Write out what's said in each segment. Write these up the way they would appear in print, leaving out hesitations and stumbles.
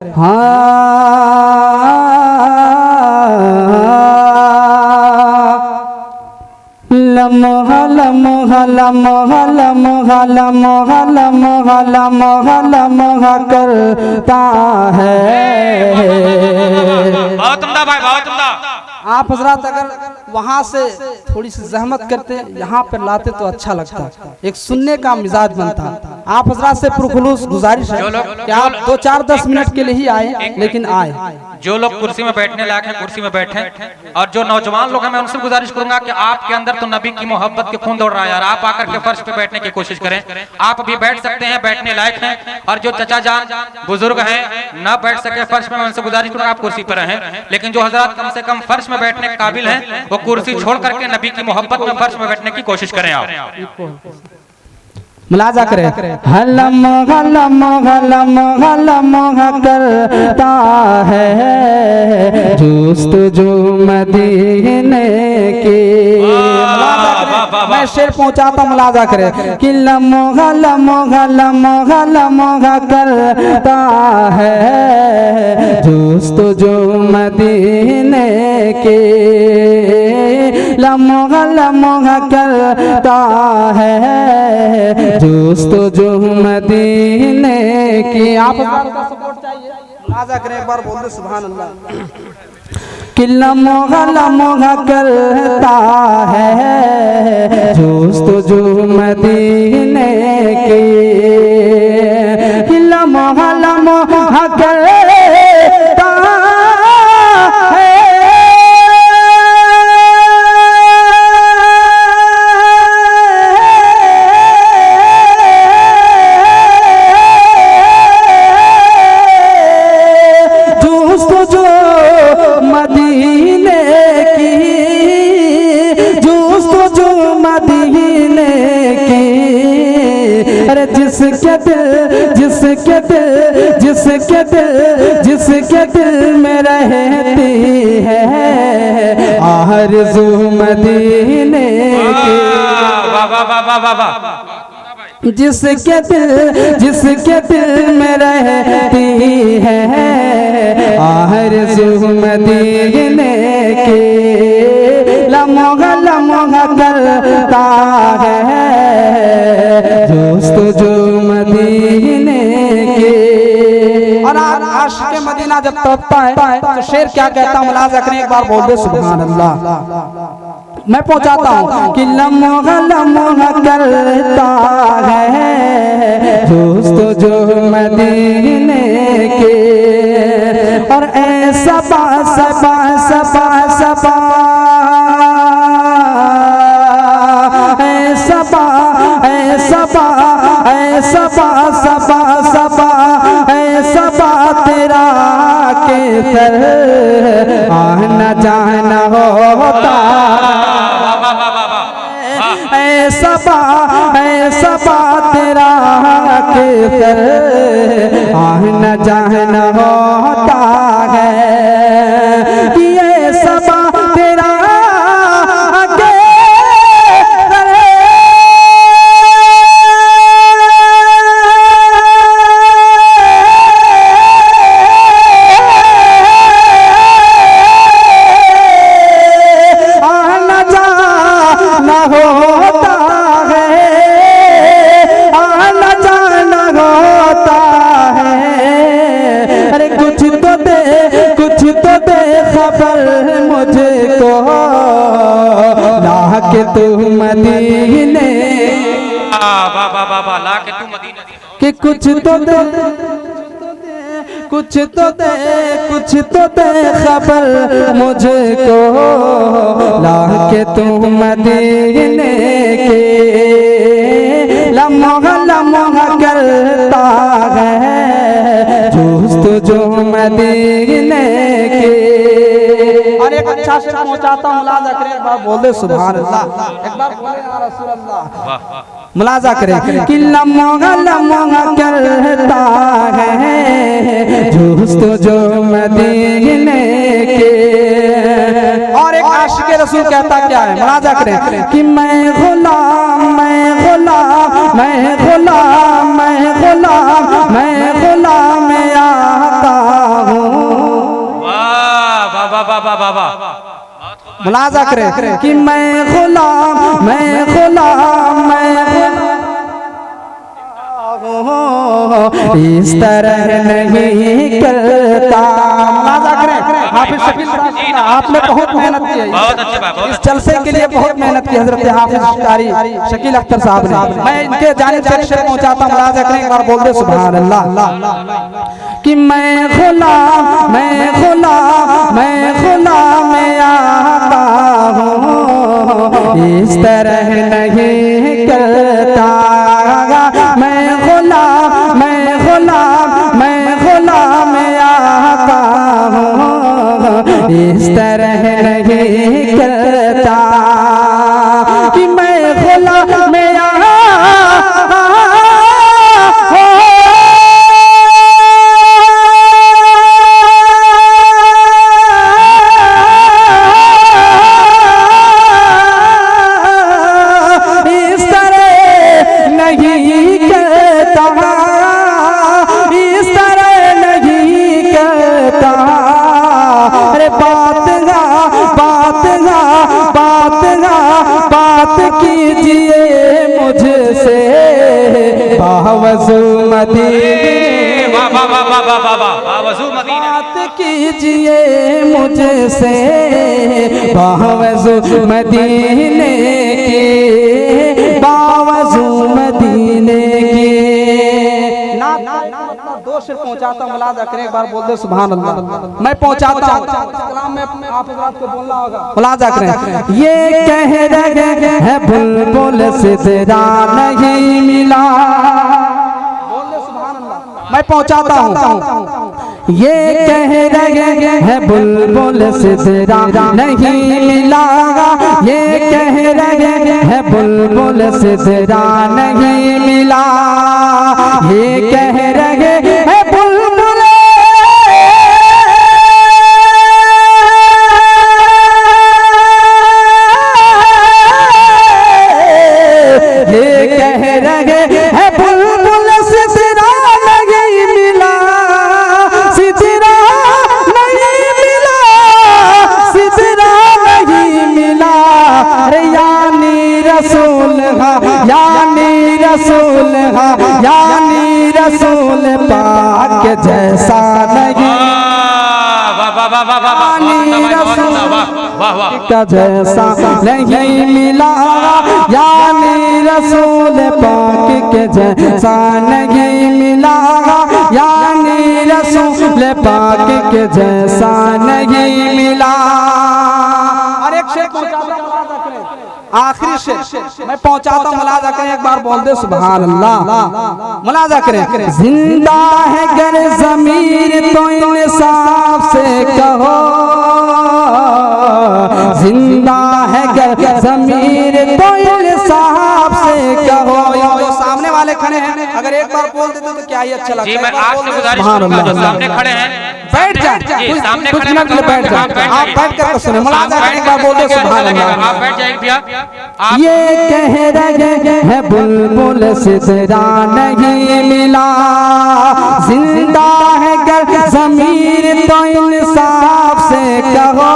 लम्हा लम्हा लम्हा लम्हा लम्हा लम्हा लम्हा लम्हा करता है। बहुत उम्दा भाई, बहुत उम्दा। आप हजरात अगर वहाँ से थोड़ी सी जहमत करते यहाँ पर लाते तो अच्छा लगता, एक सुनने का मिजाज बनता। आप हजरात से पुरखुलूस गुजारिश है कि आप 2-4-10 मिनट के लिए ही आए, लेकिन आए। जो लोग कुर्सी में बैठने लायक हैं कुर्सी में बैठे, और जो नौजवान लोग हैं मैं उनसे गुजारिश करूंगा कि आपके अंदर तो नबी की मोहब्बत के खून दौड़ रहा है यार, आप आकर के फर्श पे बैठने की कोशिश करें। आप अभी बैठ सकते हैं, बैठने लायक हैं, और जो चचा जान बुजुर्ग हैं न बैठ सके फर्श में, मैं उनसे गुजारिश करूंगा आप कुर्सी पर रहें। लेकिन जो हजरात कम से कम फर्श में बैठने के काबिल हैं वो कुर्सी छोड़ करके नबी की मोहब्बत में फर्श में बैठने की कोशिश करें। आप मुलाजा करें। हलम हलम हलम हलम करता है जुस्तजू मदीने की। मैं शेर पहुंचाता, मुलाजा करें कि लम हलम हलम हलम करता है जुस्तजू मदीने की। लम्हा लम्हा करता है जुस्तजू मदीने की। आप सपोर्ट चाहिए, मुलाजा करें, एक बार बोल दे सुभान अल्लाह। कि लम्हा लम्हा करता है जुस्तजू मदीने की। कि लम्हा लम्हा करता जिसके दिल में रहती है आरज़ू मदीने की। जिसके दिल में रहती है आरज़ू मदीने की। लम्हा लम्हा करता है जुस्तजू मदीने की। और आशिक़ मदीना जब तड़पता है तो शेर क्या कहता, मुलाज़ा करें, एक बार बोल दे सुभान अल्लाह। मैं पहुंचाता हूँ कि लम्हा लम्हा करता है जुस्तजू मदीने के। और ऐसा सबा सबा सबा सबा सबा सबा सबा सबा तेरा केसर आना जाना होता। सबा तेरा केसर आना जाना होता है। ये सबा तेरा मदीने कि कुछ तो दे खबर मुझको लाके तू मदीने के। लम्हा लम्हा करता है जुस्तजू मदीने के। और एक अच्छा शेर पहुंचाता हूं, मुलाज़ा करें, एक बार बोल दे सुभान अल्लाह, एक बार बोले या रसूल अल्लाह। मुलाज़ा करें कि लम्हा लम्हा करता है जुस्तजू मदीने के। और एक आशिक़ रसूल कहता क्या है, मुलाज़ा करें कि मैं गुलाम मैं गुलाम मैं गुलाम मैं गुलाम मैं गुलाम आका वाह वाह। मुलाजा करें कि मैं गुलाम इस तरह नहीं करता। मुलाजा करें हाफिज शकील साहब, आपने बहुत मेहनत की है, बहुत अच्छी बात, इस जलसे के लिए बहुत मेहनत की हजरत हाफिज कारी शकील अख्तर साहब ने। मैं इनके जानिब से शेर पहुंचाता हूं, मुलाजा करें एक बार बोल दे सुभान अल्लाह। कि मैं गुलाम आता हूँ इस तरह नहीं करता। मैं गुलाम आता हूँ इस तरह नहीं करता। कि मैं गुलाम बात कीजिए मुझसे बावज़ू मदीने की, बावज़ू मदीने की। दो शेर पहुंचाता हूं, मुलाजा करें एक बार बोल दे सुभान अल्लाह। मैं पहुंचाता हूं, कलाम में आप हज़रात को बोलना होगा, मुलाजा करें। ये कह रहे हैं बुलबुल सिदरा नहीं मिला, मैं पहुंचाता हूं। ये कह रहे हैं बुलबुल सिदरा नहीं मिला, ये कह रहे हैं बुलबुल सिदरा नहीं मिला, ये कह रहे हैं बुलबुल ये कह रहे हैं बुलबुल सिदरा नहीं मिला, सिदरा नहीं मिला, सिदरा नहीं मिला। अरे यानी रसूल यानी रसूल यानी रसूल पाक जैसा नहीं, का जैसा नहीं मिला, यानी रसूल पाक के जैसा नहीं मिला, यानी रसूल पाक के जैसा नहीं मिला। और एक शेर आखिरी शेर मैं पहुंचाता हूं, मुलाजा करें एक बार बोल दे सुभान अल्लाह। मुलाजा करें। जिंदा है गर ज़मीर तो इंसाफ से कहो, जिंदा है गर ज़मीर तो इंसाफ से कहो। जो सामने वाले खड़े हैं अगर एक बार बोल देते तो क्या ही अच्छा लगता है। जी मैं आपसे गुजारिश करूंगा जो सामने खड़े हैं बैठ जाए, सामने कुछ मिनट के लिए बैठ जाए, आप बैठ कर सुने। मुलाजा एक बार बोल दे सुभान अल्लाह। आप बैठ जाइए भैया। ये कह रहे हैं बुलबुल सिदरा नहीं मिला, जिंदा है गर ज़मीर तो इंसाफ से कहो,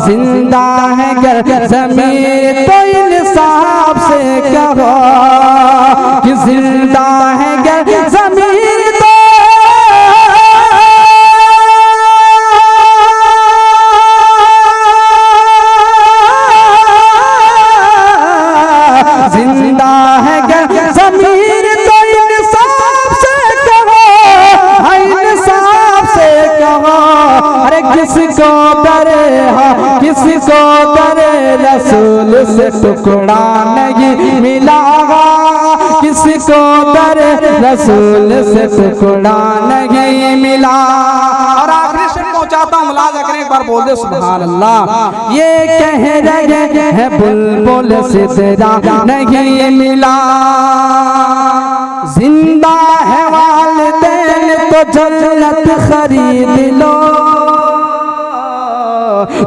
जिंदा है गर ज़मीर तो इंसाफ से कहो, कि जिंदा है गर ज़मीर तो जिंदा है गर ज़मीर तो इंसाफ से कहो, इंसाफ से कहो। अरे किसको डरे किसको डरे रसूल से टुकड़ा नहीं मिला, किसको डरे रसूल से टुकड़ा नहीं मिला। और आखिरी शेर पहुंचाता हूं, मुलाजा करें एक बार बोल दे सुभान अल्लाह। ये कह रहे हैं बुलबुल सिदरा नहीं मिला, जिंदा है वालिदैन तो जन्नत खरीद लो,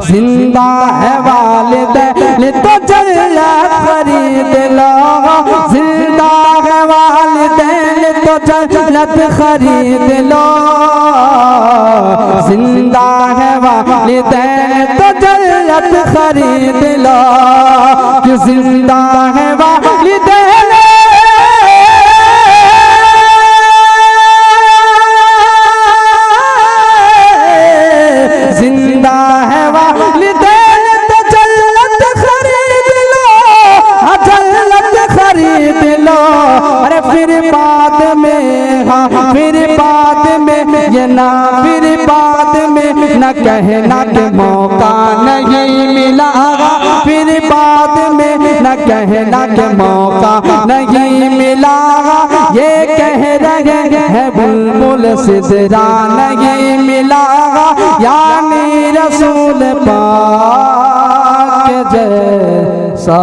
जिंदा है वालिदैन तो जन्नत खरीद लो, जिंदा है वालिदैन तो जन्नत खरीद लो, जिंदा है वालिदैन तो जन्नत खरीद लो कि जिंदा है वालिदैन जिंदा है वालिदैन तो जन्नत खरीद लो, जन्नत खरीद लो। अरे फिर बाद में, हाँ फिर बाद में ये ना, फिर बाद में न कहना कि मौका नहीं मिला, फिर बाद में न कहना कि मौका नहीं मिला। ये कह रहे हैं बुलबुल सिदरा नहीं मिला, यानी रसूल पाक जैसा